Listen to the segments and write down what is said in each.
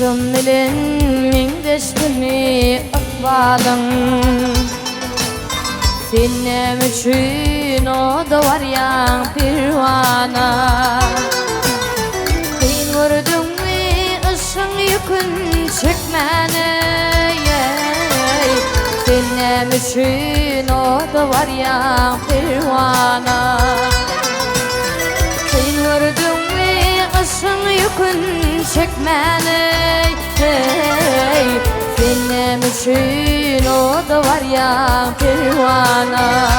Aşkım bilen mindeştimi akbalım. Senem üçün o da var ya pirvana. Sen vurdun mi ışın yükün çekmene. Senem üçün o da var ya pirvana. Sen vurdun mi ışın yükün çekmene. Senem üçün o da var ya pirvana.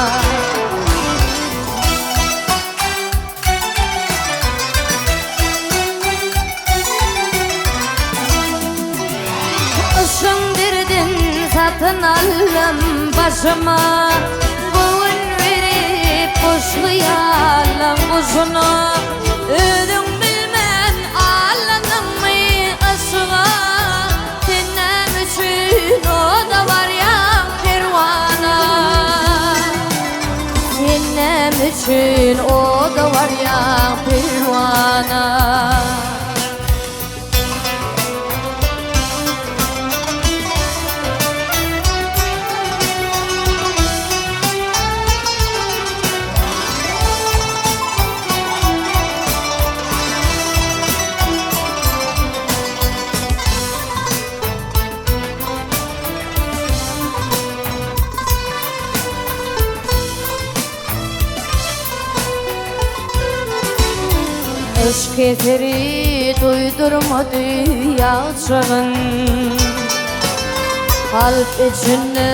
Işın derdin satın aldım başıma. Bugün verip boşlayalım kuzunu. Ödün bilmem ağlanın mı aşığa. Senem üçün o da var ya pirvana. Senem üçün o da var ya pirvana. Aşk eseri duydurmadı yalçağın. Kalp içinde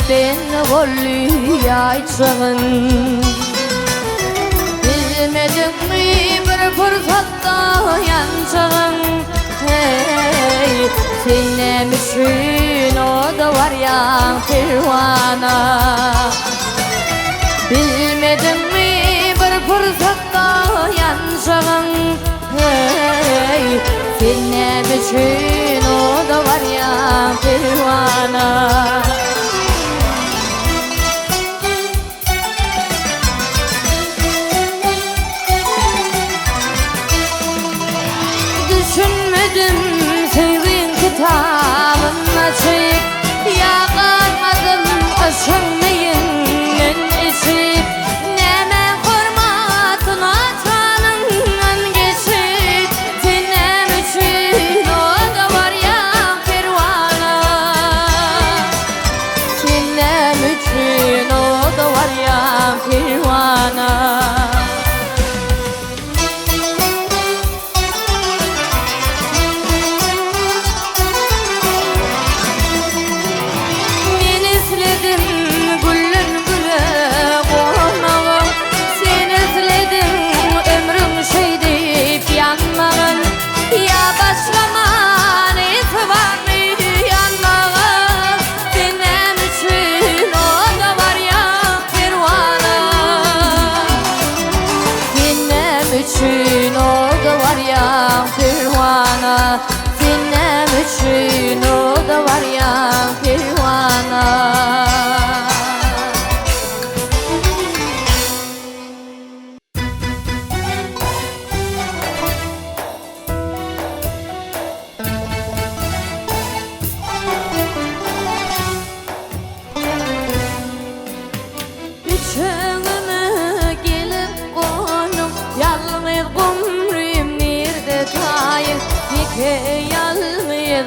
beni golü yayçağın. Bilmedin mi bir fırsatta yanacağın. Hey, senem üçün o da var ya pirvana. Bilmedin mi bir fırsatta yanacağın. Hey, senem üçün o da var ya pirvana. Düşünmedim sevdiğin kitabın açık. Yağarmadım aşınmayın içip. Neme hürmatına tanından geçip. Senem üçün o da var ya pirvana. Senem üçün o da var ya pirvana. Üçün o da var ya pirvana. Senem üçün o da var ya pirvana. Üçüne gelip konum yalnız gumrim nerede tayın. Yeke yalnız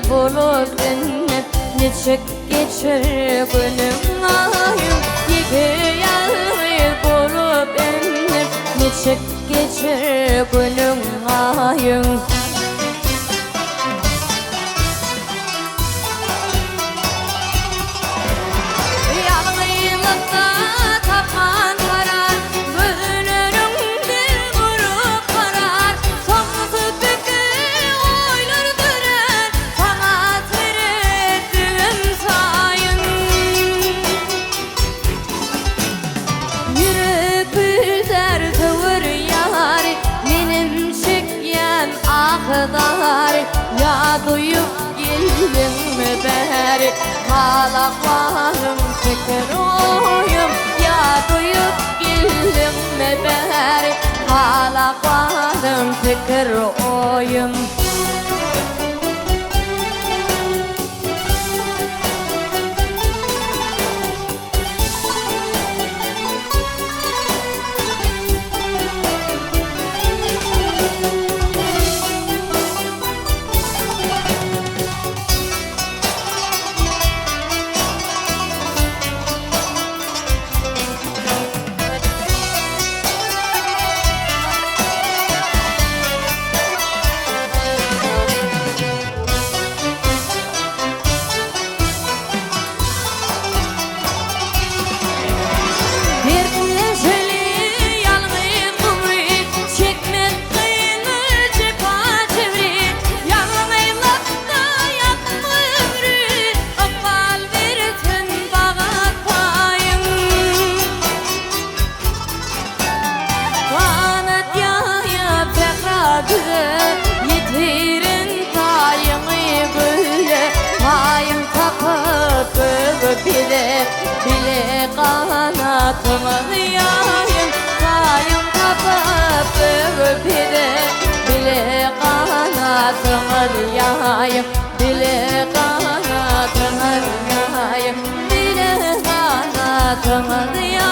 bulup ennep neçik geçir günüm ayım. Yeke yalnız bulup ennep neçik geçir günüm ayım. Ya duyup geldin mi beri halaklarım fikir oyum. Ya duyup geldin mi beri halaklarım fikir oyum. öpide bile kanatımı yayım Sayım kapıp öpide bile kanatımı yayım Bile kanatımı yayım Bile kanatımı yayım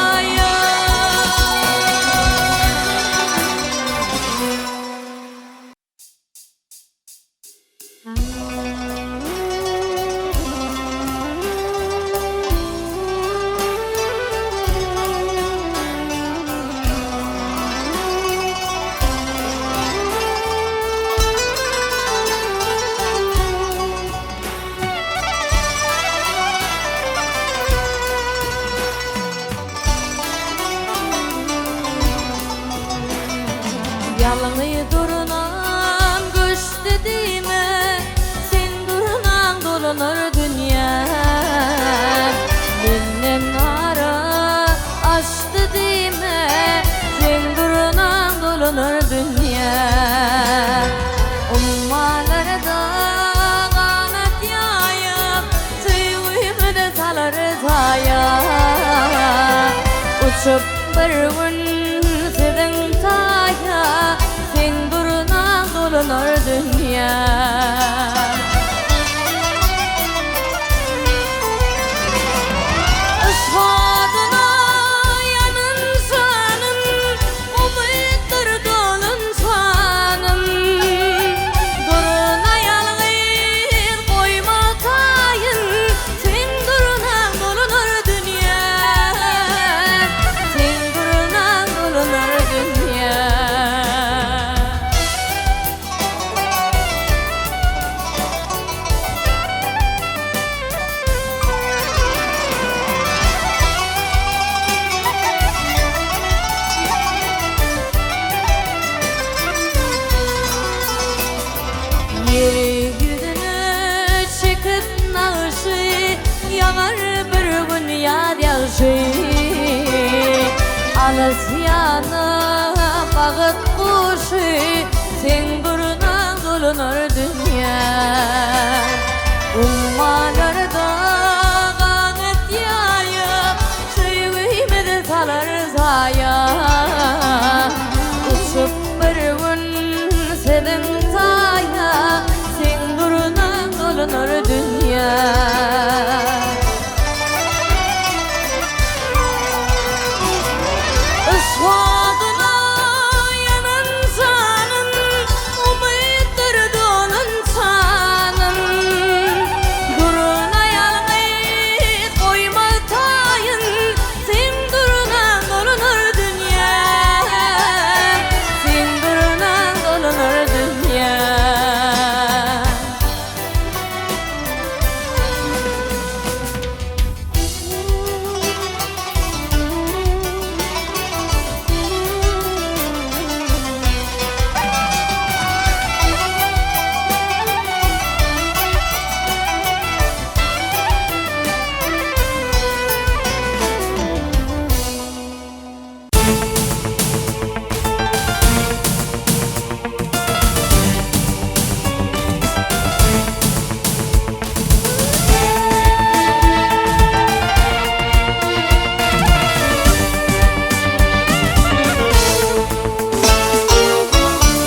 Yalnız durunan kuş dediğime sen durunan dolanır dünya Benim ara aşk dediğime sen durunan dolanır dünya Ummalarda kanat yayıp sevgimi de salarız haya Uçup bir gün sizin taya sen duruna dolanır dünya Isfadına yanın sanım umuttur dolun sanım Duruna yalgır koyma tayın sen duruna dolanır dünya Sen duruna dolanır dünya Yeryüzüne çıkıp nağışı Yağar bir gün yağar yağışı Alasyana bağıt kuşu Sen duruna dolanır dünya Ummalarda kanat yayıp sevgimi de salarız haya Uçup bir gün senin taya sen duruna dolanır dünya Isfadına yanın sanın umuttur dolun sanın Duruna yalgır koyma tayın sen duruna dolanır dünya Sen duruna dolanır dünya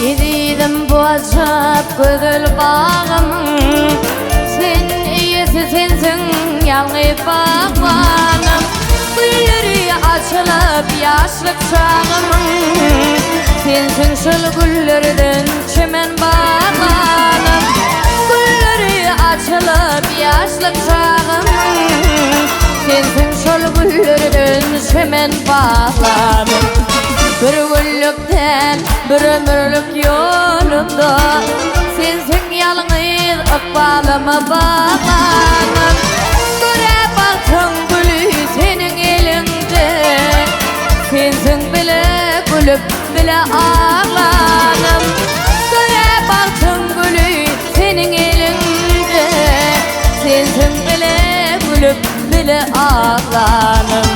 Yedim bu acap güzel bağımın Sen iyisi sensin yalnız bağlanım Gülleri açılıp yaşlık çağımın Sensin şıl güllerden çimen bağlanım Gülleri açılıp yaşlık çağımın Sensin şıl güllerden çimen bağlanım Bir güllükten bir ömürlük yolunda Sensin yalnız ıkbalıma bağlanım Göre baktın gülü senin elinde Sensin bile gülüp bile ağlanım Göre baktın gülü senin elinde Sensin bile gülüp bile ağlanım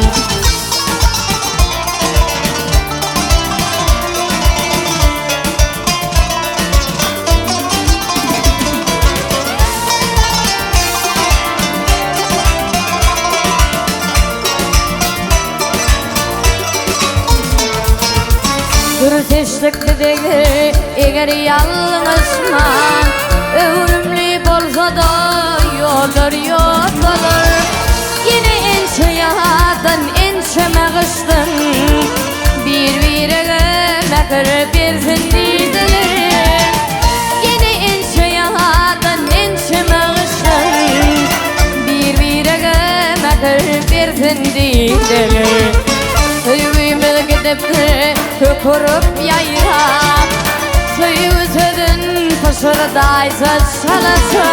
Sevişlikti degi eger yalnızman Ömrümlü bolsa da yollar yok olur Yine ençe yadan ençe meğıştın Bir-birine mekir bersin deydiler Yine ençe yadan ençe meğıştın Bir-birine mekir bersin deydiler Söyümüz gidipti köpürüp yayrap Söyüzüdün fışırdaysa çalası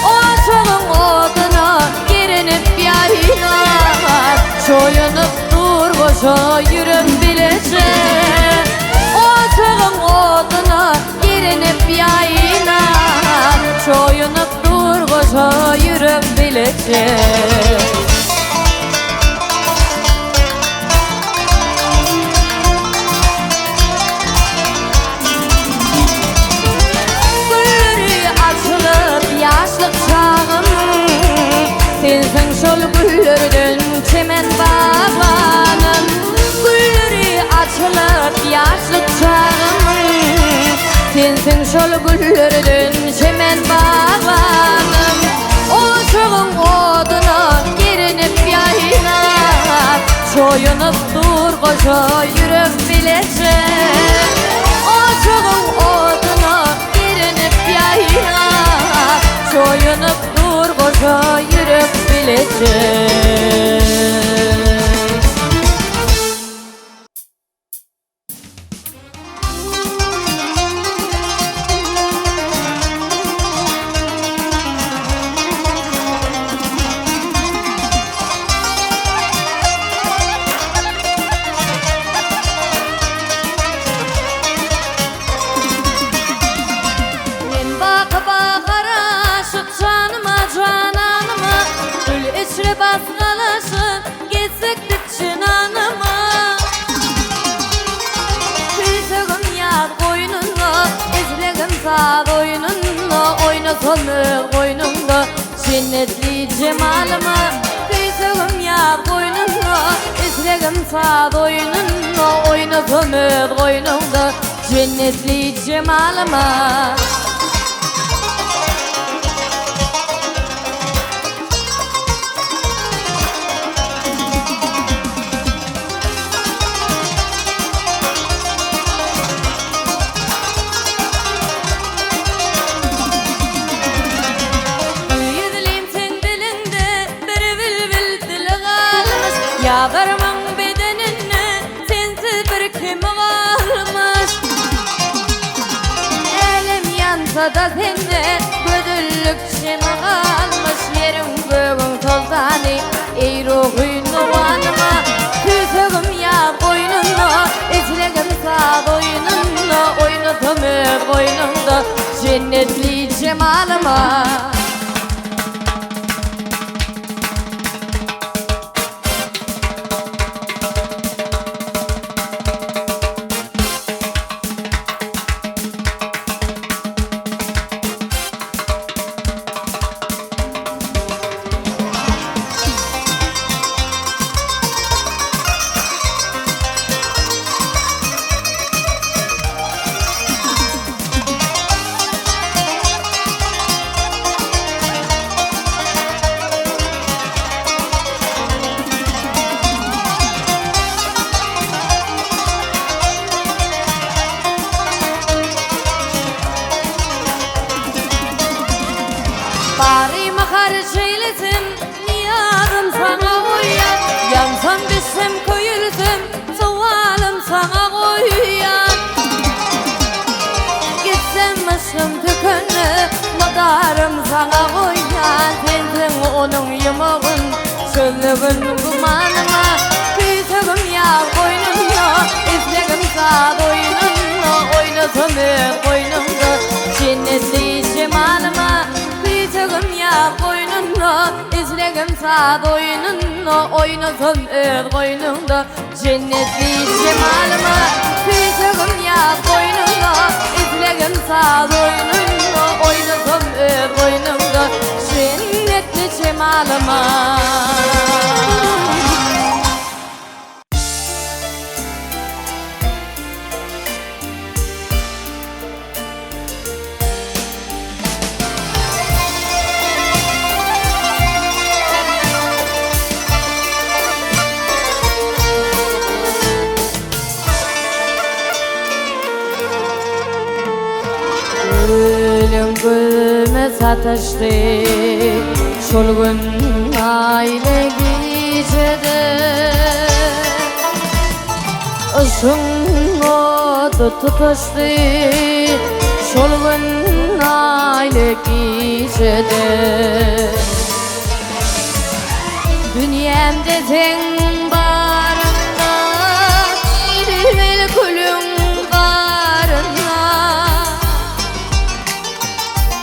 O çoğun oduna girinip yayrap Soyunup dur boşa yürüp bilecek O çoğun oduna girinip yayrap Soyunup dur boşa yürüp bilecek Yaşlık çağım Sensin şol güllerden çemen bağlanım Gülleri açılıp yaşlık çağım Sensin şol güllerden çemen bağlanım O çoğun oduna girinip yaynap Soyunup dur koşa yürüp bilecek O çoğun oduna girinip yaynap Soyunup dur koşa yürüp bilecek Basgalasın geçsektik çınanıma Küysegim yad koynunla Ezlegim sağ boynunla Oynasonluk boynunda Cinnetli cemalıma Küysegim yad koynunla Ezlegim sağ boynunla Oynasonluk boynunda Cinnetli cemalıma Yağdarman bedenini sensiz bir kim almış Elim yansa da sende gödüllük şem almış Yerim göğün tozani ey ruhuynu vanıma Küsegim ya boynunda eslegim sağ boynunda Oynatamır boynunda cennetli cemalıma Bari mahar şeylesin niyadım sana koyan Yansam düşsem koyulsam sualım sana koyan Gitsem başım tükünü madarım sana koyan Sensin onun yumağın sözlüğün kumanıma Küysegim ya koynumda izlegim sağ boynumda Oynatımı koynumda cennetli şemalıma Küysegim ya koynumda izlegim sağ boynumda Oynatımı koynumda cennetli şemalıma Küysegim ya koynumda izlegim sağ boynumda Oynatımı koynumda cennetli şemalıma gülme satıştı şol gün aile gecede ışın odu tutuştu şol gün aile gecede dünyamda sen barında ilmeli kulüm barında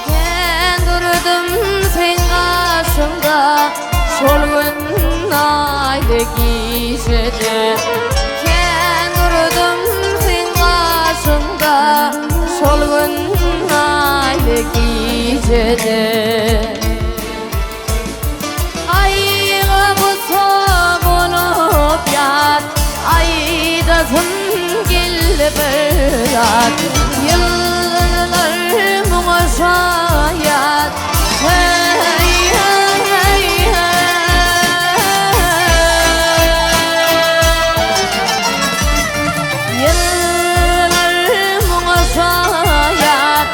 ben durdum sen karşımda şol gün aile gecede ben durdum sen karşımda şol gün aile gecede berat yıllar buna şayat hey hey hey yıllar buna şayat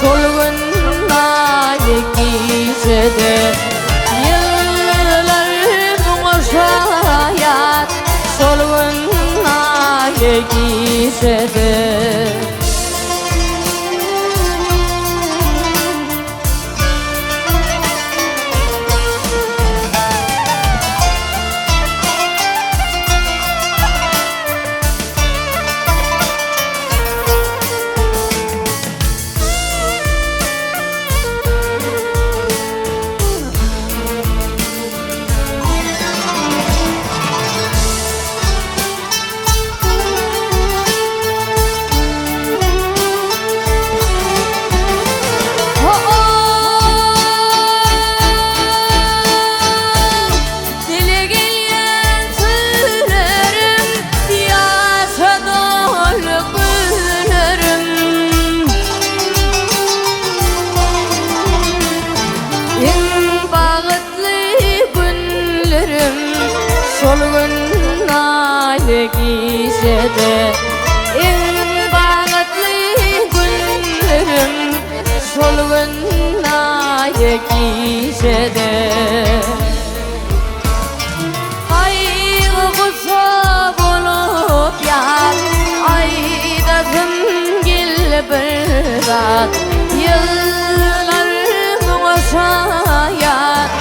şol gün aile gecede yıllar buna şayat şol gün aile gecede şol gün aile gecede en bağıtlı günlerim şol gün aile gecede kaygısı bulup yar aydasın gel berat yıllar buna şayat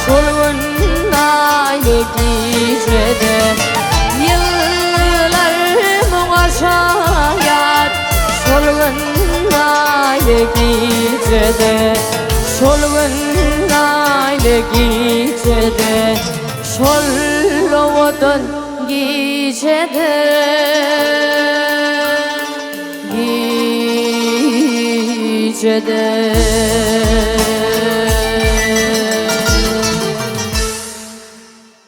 şol gün aile gecede yıllar buna şayat şol gün aile gecede şol gün aile gecede şol odun gecede gecede